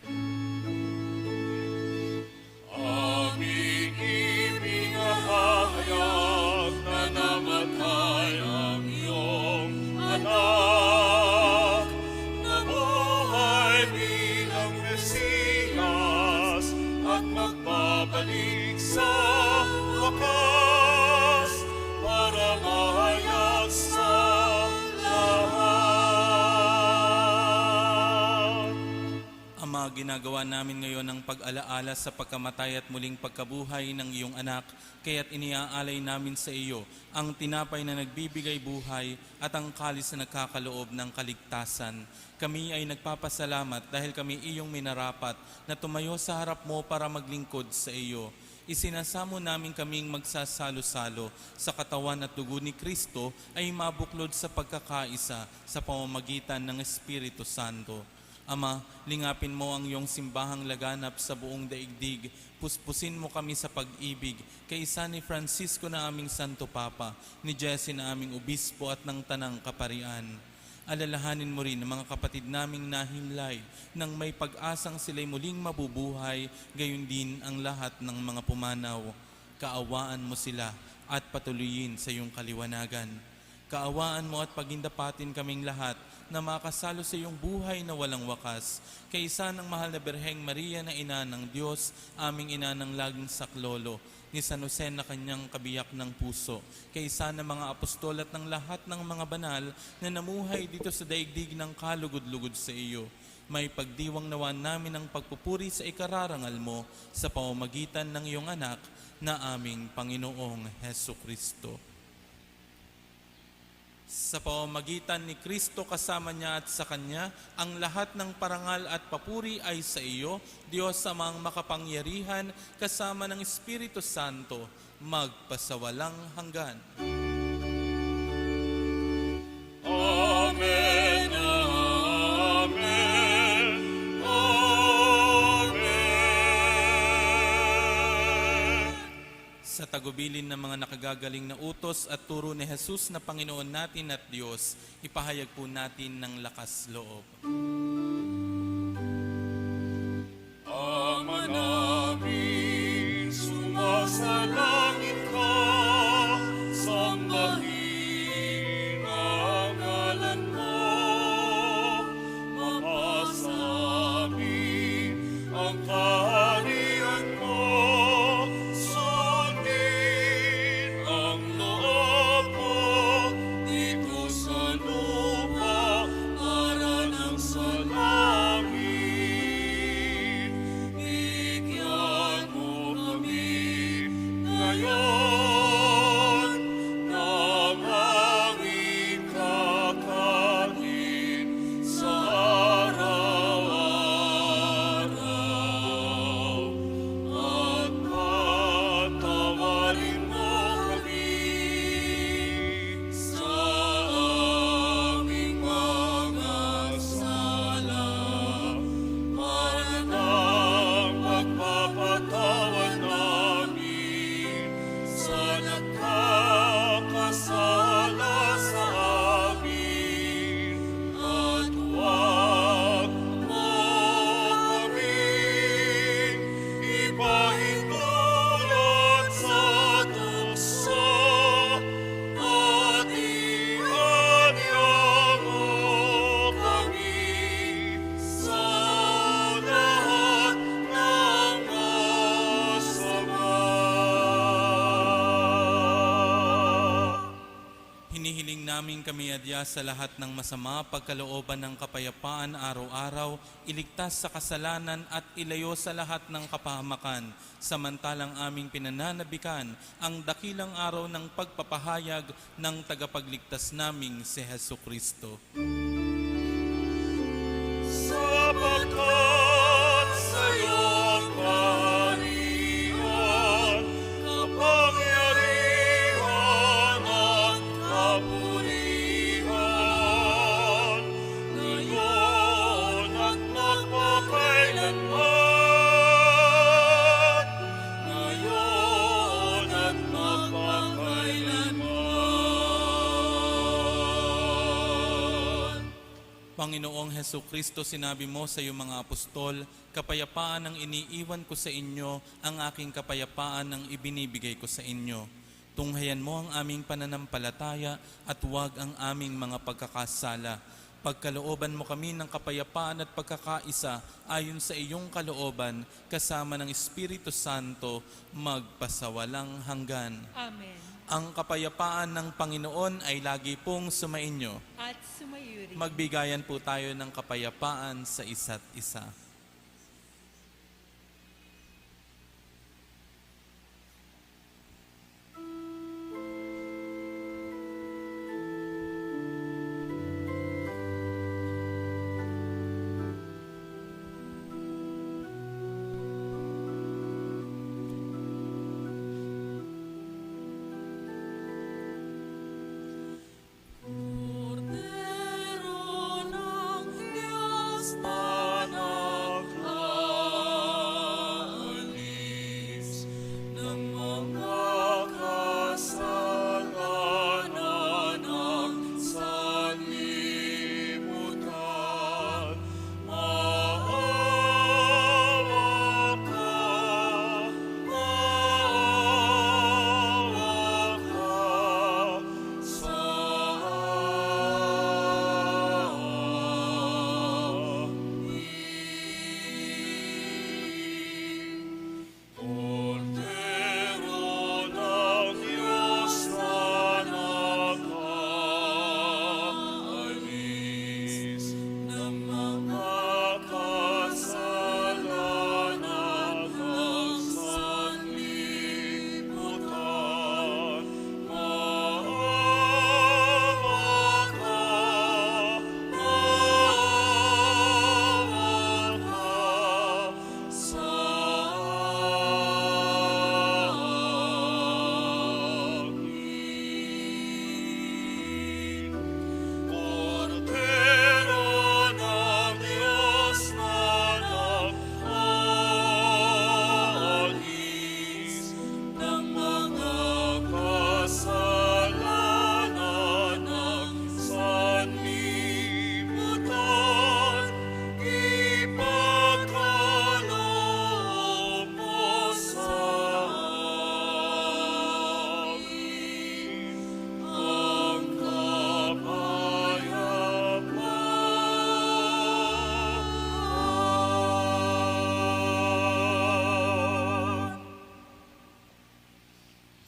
Aming ipinahayag na namatay ang iyong anak, nabuhay bilang Mesiyas at magbabalik sa wakas para mahayag sa lahat. Ama, ginagawa namin ngayon ang pag-alaala sa pagkamatay at muling pagkabuhay ng iyong anak, kaya't iniaalay namin sa iyo ang tinapay na nagbibigay buhay at ang kalis na nagkakaloob ng kaligtasan. Kami ay nagpapasalamat dahil kami iyong minarapat na tumayo sa harap mo para maglingkod sa iyo. Isinasamo namin kaming magsasalo-salo sa katawan at dugo ni Kristo ay mabuklod sa pagkakaisa sa pamamagitan ng Espiritu Santo. Ama, lingapin mo ang iyong simbahang laganap sa buong daigdig. Puspusin mo kami sa pag-ibig, kaisa ni Francisco na aming Santo Papa, ni Jesse na aming Obispo at ng Tanang Kaparian. Alalahanin mo rin ang mga kapatid naming nahimlay nang may pag-asang sila'y muling mabubuhay, gayon din ang lahat ng mga pumanaw. Kaawaan mo sila at patuloyin sa iyong kaliwanagan. Kaawaan mo at pagindapatin kaming lahat na makasalo sa iyong buhay na walang wakas. Kaysa ng mahal na Birheng Maria na ina ng Diyos, aming ina ng laging saklolo, ni San Jose na kanyang kabiyak ng puso, kaysa ng mga apostol at ng lahat ng mga banal na namuhay dito sa daigdig ng kalugod-lugod sa iyo. May pagdiwang nawa namin ang pagpupuri sa ikararangal mo sa pamamagitan ng iyong anak na aming Panginoong Heso Kristo. Sa pamamagitan ni Kristo kasama niya at sa Kanya, ang lahat ng parangal at papuri ay sa iyo, Diyos amang makapangyarihan, kasama ng Espiritu Santo, magpasawalang hanggan. Amen, amen, amen. Sa tagubilin ng mga nakagagaling na utos at turo ni Jesus na Panginoon natin at Diyos, ipahayag po natin ng lakas loob. Ama namin, sumasalangit ka, sambahin ang ngalan mo. Mapasamin ang kaharian mo, sundin ang loob mo, dito sa lupa para ng sa langit. Bigyan mo kami ngayon ng aming kakanin sa araw-araw. At patawarin mo kami sa aming mga sala, para ng pagpapatawad namin sa nagkakasala sa amin. At huwag mo kaming ipahintulot sa tukso, at ianyang mo kami sa lahat ng masama. Hinihiling namin kami adya sa lahat ng masama, pagkalooban ng kapayapaan araw-araw, iligtas sa kasalanan at ilayo sa lahat ng kapahamakan, samantalang aming pinananabikan ang dakilang araw ng pagpapahayag ng tagapagligtas naming si Heso Kristo. Sapagkat sa'yo ang kaharian, kapangyarihan at kapurihan, ngayon at magpakailanman. Ngayon at magpakailanman. Panginoong Heso Kristo, sinabi mo sa iyong mga apostol, kapayapaan ang iniiwan ko sa inyo, ang aking kapayapaan ang ibinibigay ko sa inyo. Tunghayan mo ang aming pananampalataya at huwag ang aming mga pagkakasala. Pagkalooban mo kami ng kapayapaan at pagkakaisa ayon sa iyong kalooban, kasama ng Espiritu Santo, magpasawalang hanggan. Amen. Ang kapayapaan ng Panginoon ay lagi pong sumainyo. At sumayo rin. Magbigayan po tayo ng kapayapaan sa isa't isa. Cordero ng Diyos, tanang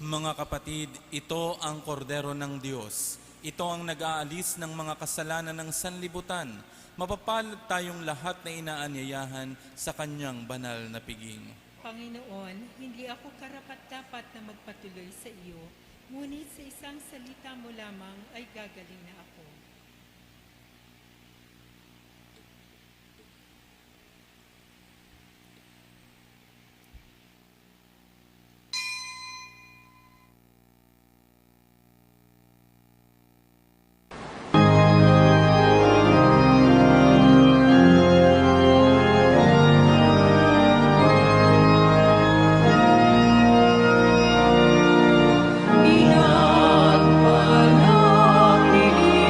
Mga kapatid, ito ang kordero ng Diyos. Ito ang nag-aalis ng mga kasalanan ng sanlibutan. Mapapalad tayong lahat na inaanyayahan sa kanyang banal na piging. Panginoon, hindi ako karapat-dapat na magpatuloy sa iyo, ngunit sa isang salita mo lamang ay gagaling na ako. Pinagpalang niligtas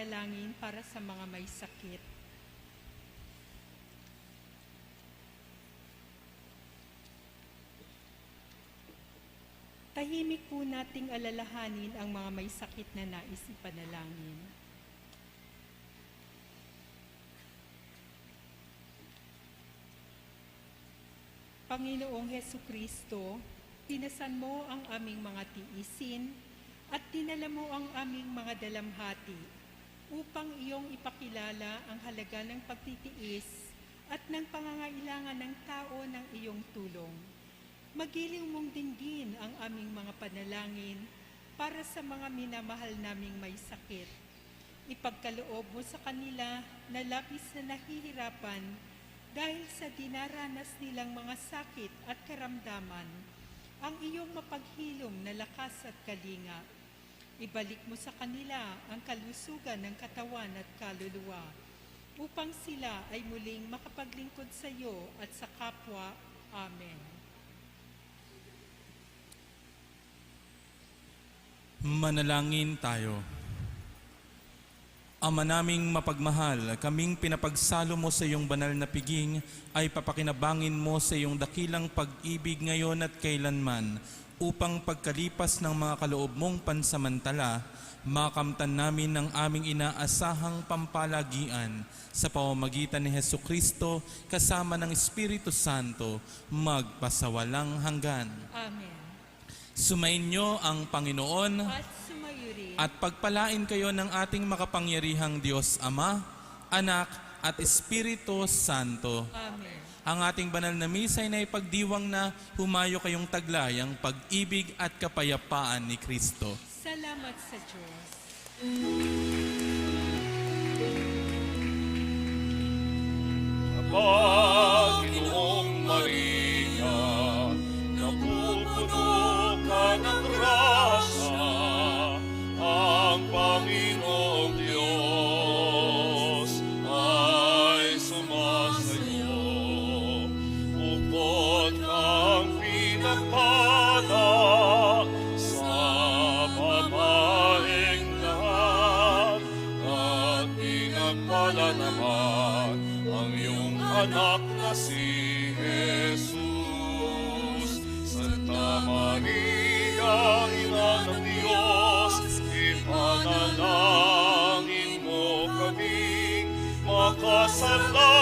ipanalangin para sa mga may sakit. Tahimik po nating alalahanin ang mga may sakit na nais ipanalangin. Panginoong Hesu Kristo, pinasan mo ang aming mga tiisin at dinala mo ang aming mga dalamhati upang iyong ipakilala ang halaga ng pagtitiis at ng pangangailangan ng tao ng iyong tulong. Magiliw mong dinggin ang aming mga panalangin para sa mga minamahal naming may sakit. Ipagkaloob mo sa kanila na labis na nahihirapan dahil sa dinaranas nilang mga sakit at karamdaman, ang iyong mapaghilom na lakas at kalinga. Ibalik mo sa kanila ang kalusugan ng katawan at kaluluwa upang sila ay muling makapaglingkod sa iyo at sa kapwa. Amen. Manalangin tayo. Ama naming mapagmahal, kaming pinapagsalo mo sa iyong banal na piging ay papakinabangin mo sa iyong dakilang pag-ibig ngayon at kailanman upang pagkalipas ng mga kaloob mong pansamantala, makamtan namin ng aming inaasahang pampalagian sa pamamagitan ni Hesu Kristo kasama ng Espiritu Santo magpasawalang hanggan. Amen. Sumainyo ang Panginoon At sumayo rin. at pagpalain kayo ng ating makapangyarihang Diyos Ama, Anak at Espiritu Santo. Amen. Ang ating banal na misa ay naipagdiwang na humayo kayong taglay ang pag-ibig at kapayapaan ni Kristo. Salamat sa Diyos. Panginoong Maria, napupuno ka ng grasya, ang Panginoong Diyos ay sumasayo. Bukod kang pinagpala sa babaeng lahat, at pinagpala naman ang iyong anak na si Jesus. Santa Maria, Ina ng Diyos, ipanalangin mo kaming makasalanan.